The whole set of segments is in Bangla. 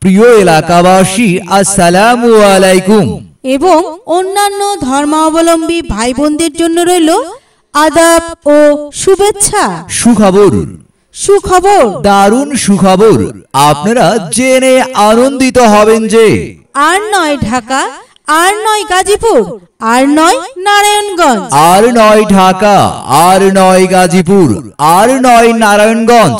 প্রিয় এলাকাবাসী, আসসালামু আলাইকুম। এবং অন্যান্য ধর্মাবলম্বী ভাই বোনদের জন্য রইল আদাব ও শুভেচ্ছা। সুখবর, দারুণ সুখবর। আপনারা জেনে আনন্দিত হবেন যে আর নয় ঢাকা, আর নয় গাজীপুর, আর নয় নারায়ণগঞ্জ, আর নয় ঢাকা, আর নয় গাজীপুর, আর নয় নারায়ণগঞ্জ,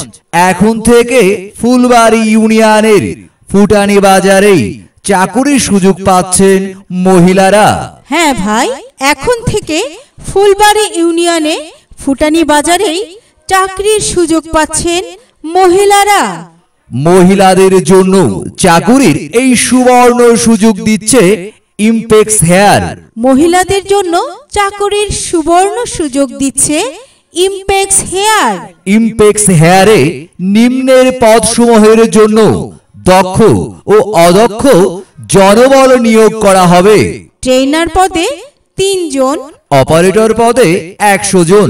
এখন থেকে ফুলবাড়ী ইউনিয়নের ফুটানি বাজারেই চাকুরির সুযোগ পাচ্ছেন মহিলারা। হ্যাঁ ভাই, এখন থেকে ফুলবাড়ী ইউনিয়নে ফুটানি বাজারেই চাকরির সুযোগ পাচ্ছেন মহিলারা। মহিলাদের জন্য চাকুরির এই সুবর্ণ সুযোগ দিচ্ছে ইমপেক্স হেয়ার। মহিলাদের জন্য চাকরির সুবর্ণ সুযোগ দিচ্ছে ইমপেক্স হেয়ার। ইমপেক্স হেয়ারে নিম্নের পদসমূহের জন্য দক্ষ ও অদক্ষ জনবল নিয়োগ করা হবে। ট্রেনার পদে 3 জন, অপারেটর পদে 100 জন,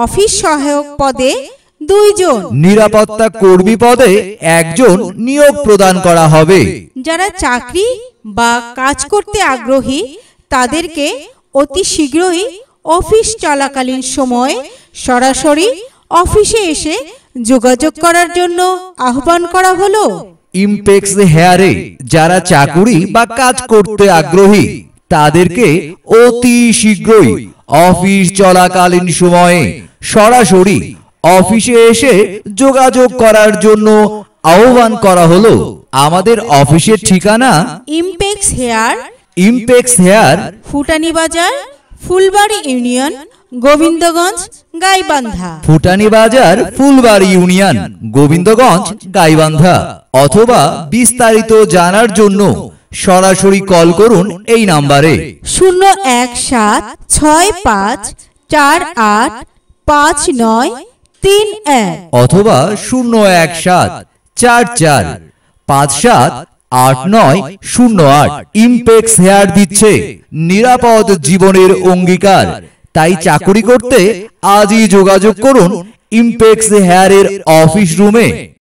অফিস সহায়ক পদে 2 জন, নিরাপত্তা কর্মী পদে 1 জন নিয়োগ প্রদান করা হবে। যারা চাকরি বা কাজ করতে আগ্রহী তাদেরকে অতি শীঘ্রই অফিস চলাকালীন সময়ে সরাসরি অফিসে এসে যোগাযোগ করার জন্য আহ্বান করা হলো। ইমপেক্স হেয়ারে যারা চাকুরি বা কাজ করতে আগ্রহী তাদেরকে অতি শীঘ্রই অফিস চলাকালীন সময়ে সরাসরি অফিসে এসে যোগাযোগ করার জন্য আহ্বান করা হলো। আমাদের অফিসের ঠিকানা ইমপেক্স হেয়ার, ফুটানি বাজার, ফুলবাড়ী ইউনিয়ন, গোবিন্দগঞ্জ, গাইবান্ধা। ফুটানি বাজার, ফুলবাড়ী ইউনিয়ন, গোবিন্দগঞ্জ, গাইবান্ধা। অথবা বিস্তারিত জানার জন্য সরাসরি কল করুন এই নম্বরে 01748595931 অথবা 01744578908। ইমপেক্স হেয়ার দিচ্ছে নিরাপদ জীবনের অঙ্গীকার। তাই চাকুরি করতে আজই যোগাযোগ করুন ইমপেক্স হেয়ারের অফিস রুমে।